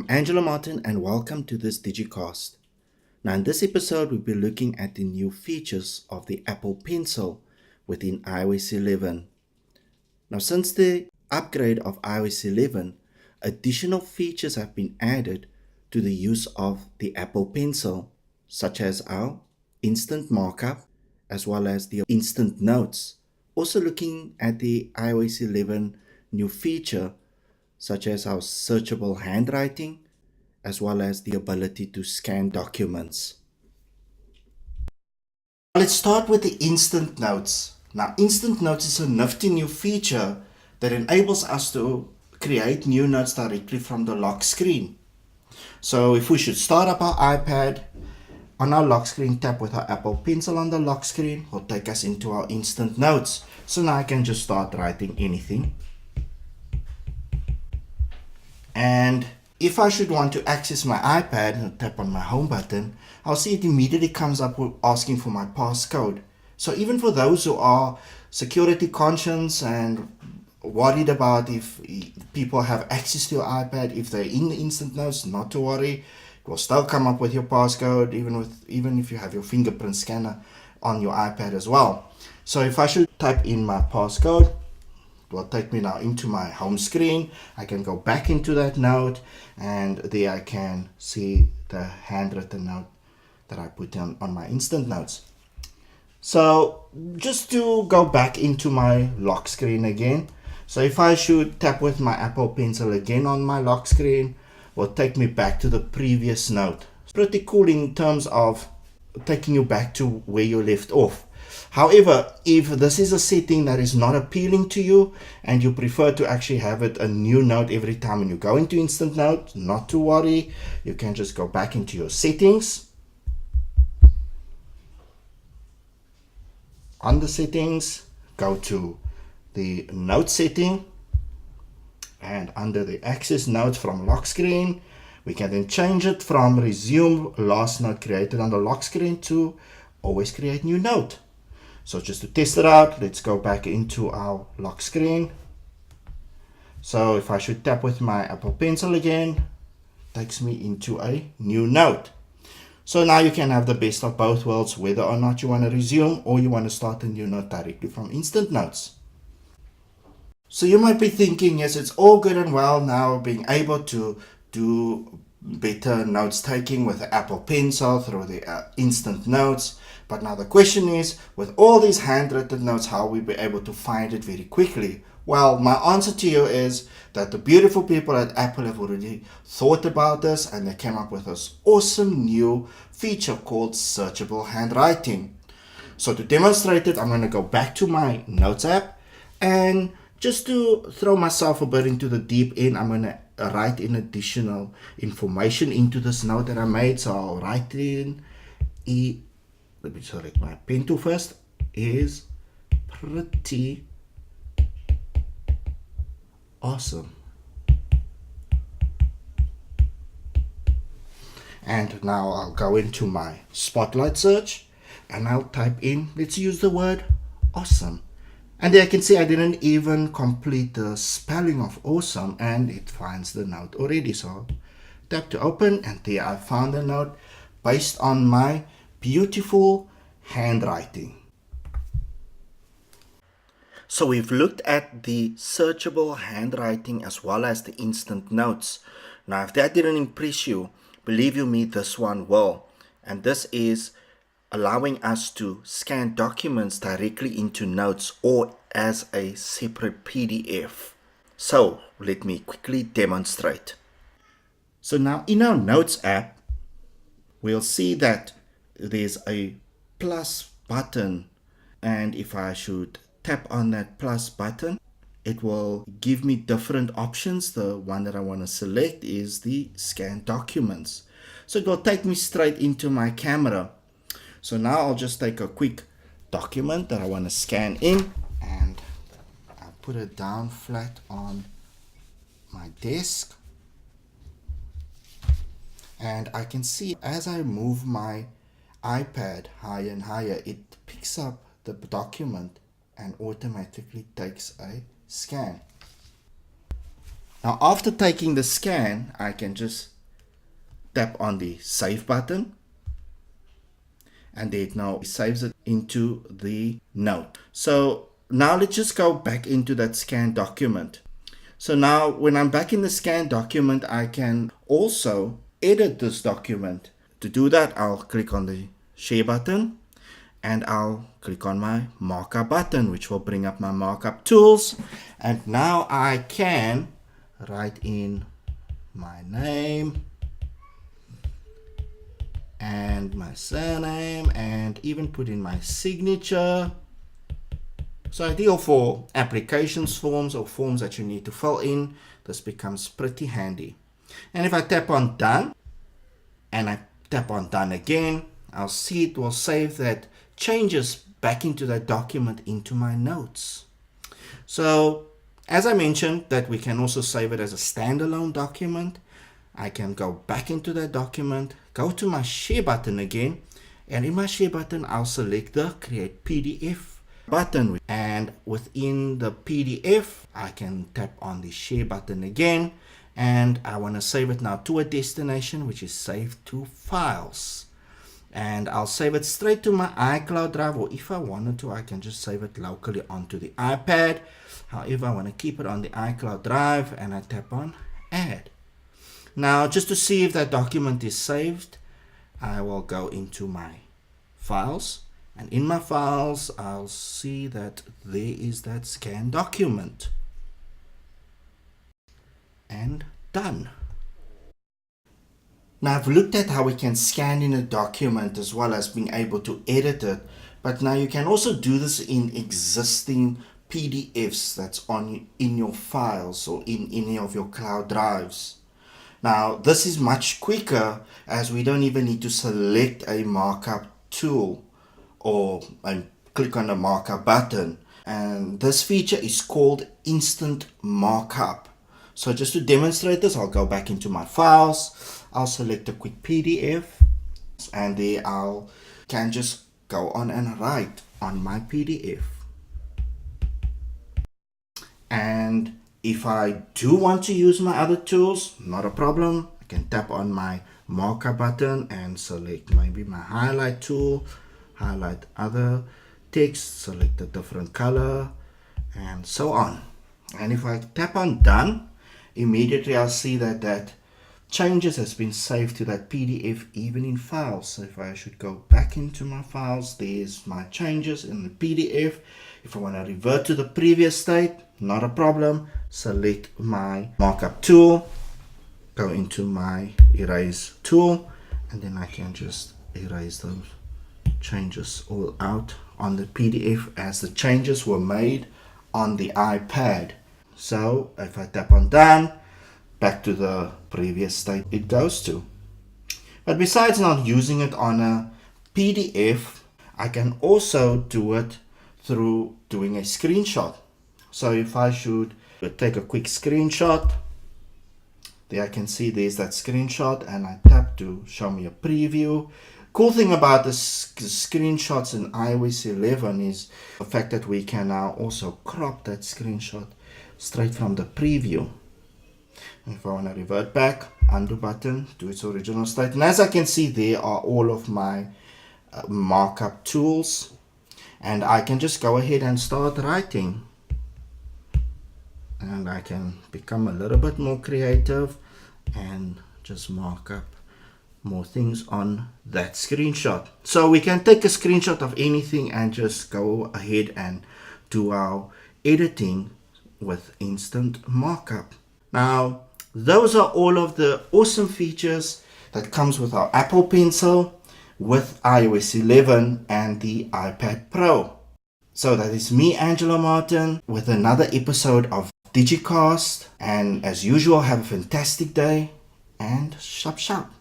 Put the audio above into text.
I'm Angela Martin and welcome to this Digicast. Now in this episode we'll be looking at the new features of the Apple Pencil within iOS 11. Now since the upgrade of iOS 11, additional features have been added to the use of the Apple Pencil, such as our instant markup as well as the instant notes. Also looking at the iOS 11 new feature such as our searchable handwriting, as well as the ability to scan documents. Let's start with the instant notes. Now, instant notes is a nifty new feature that enables us to create new notes directly from the lock screen. So if we should start up our iPad, on our lock screen, tap with our Apple Pencil on the lock screen, will take us into our instant notes. So now I can just start writing anything. And if I should want to access my iPad and tap on my home button, I'll see it immediately comes up asking for my passcode. So even for those who are security conscious and worried about if people have access to your iPad, if they're in the instant notes, not to worry. It will still come up with your passcode, even if you have your fingerprint scanner on your iPad as well. So if I should type in my passcode, will take me now into my home screen. I can go back into that note and there I can see the handwritten note that I put on my instant notes. So just to go back into my lock screen again. So if I should tap with my Apple Pencil again on my lock screen, will take me back to the previous note. It's pretty cool in terms of taking you back to where you left off. However, if this is a setting that is not appealing to you and you prefer to actually have it a new note every time when you go into instant note, not to worry. You can just go back into your settings. On the settings, go to the note setting, and under the access notes from lock screen, we can then change it from resume last note created on the lock screen to always create new note. So just to test it out, let's go back into our lock screen. So if I should tap with my Apple Pencil again, it takes me into a new note. So now you can have the best of both worlds, whether or not you want to resume or you want to start a new note directly from instant notes. So you might be thinking, yes, it's all good and well now being able to do better notes taking with the Apple Pencil through the instant notes. But now the question is, with all these handwritten notes, how will we be able to find it very quickly? Well, my answer to you is that the beautiful people at Apple have already thought about this and they came up with this awesome new feature called searchable handwriting. So to demonstrate it, I'm going to go back to my Notes app, and just to throw myself a bit into the deep end, I'm going to write in additional information into this note that I made. So I'll write in let me select my pen tool first, is pretty awesome. And now I'll go into my spotlight search and I'll type in, let's use the word awesome. And there I can see I didn't even complete the spelling of awesome and it finds the note already. So tap to open and there I found the note based on my beautiful handwriting. So we've looked at the searchable handwriting as well as the instant notes. Now if that didn't impress you, believe you me, this one will. And this is allowing us to scan documents directly into notes or as a separate PDF. So let me quickly demonstrate. So now in our Notes app, we'll see that there's a plus button, and if I should tap on that plus button, it will give me different options. The one that I want to select is the scan documents. So it will take me straight into my camera. So now I'll just take a quick document that I want to scan in and I'll put it down flat on my desk. And I can see as I move my iPad higher and higher, it picks up the document and automatically takes a scan. Now after taking the scan, I can just tap on the save button, and it now saves it into the note. So now let's just go back into that scanned document. So now when I'm back in the scanned document, I can also edit this document. To do that, I'll click on the share button and I'll click on my markup button, which will bring up my markup tools. And now I can write in my name and my surname and even put in my signature. So ideal for applications forms or forms that you need to fill in. This becomes pretty handy. And if I tap on done and I tap on done again, I'll see it will save that changes back into that document into my notes. So as I mentioned that we can also save it as a standalone document. I can go back into that document, go to my share button again, and in my share button I'll select the create PDF button, and within the PDF I can tap on the share button again, and I want to save it now to a destination, which is saved to files, and I'll save it straight to my iCloud drive, or if I wanted to I can just save it locally onto the iPad. However, I want to keep it on the iCloud drive, and I tap on add. Now just to see if that document is saved, I will go into my files, and in my files I'll see that there is that scanned document, and done. Now I've looked at how we can scan in a document as well as being able to edit it, but now you can also do this in existing PDFs that's in your files or in any of your cloud drives. Now this is much quicker, as we don't even need to select a markup tool or click on the markup button, and this feature is called instant markup. So just to demonstrate this, I'll go back into my files, I'll select a quick PDF, and there can just go on and write on my PDF. And if I do want to use my other tools, not a problem. I can tap on my markup button and select maybe my highlight tool, highlight other text, select a different color, and so on. And if I tap on done, immediately I'll see that changes has been saved to that PDF even in files. So if I should go back into my files, there's my changes in the PDF. If I want to revert to the previous state, not a problem. Select my markup tool, go into my erase tool, and then I can just erase those changes all out on the PDF as the changes were made on the iPad. So if I tap on done, back to the previous state it goes to. But besides not using it on a PDF, I can also do it through doing a screenshot. So if I should take a quick screenshot, there I can see there's that screenshot, and I tap to show me a preview. Cool thing about the screenshots in iOS 11 is the fact that we can now also crop that screenshot straight from the preview. If I want to revert back, undo button to its original state, and as I can see there are all of my markup tools, and I can just go ahead and start writing, and I can become a little bit more creative and just mark up more things on that screenshot. So we can take a screenshot of anything and just go ahead and do our editing with instant markup. Now those are all of the awesome features that comes with our Apple Pencil with iOS 11 and the iPad Pro. So that is me, Angelo Martin, with another episode of Digicast, and as usual, have a fantastic day and shop shop.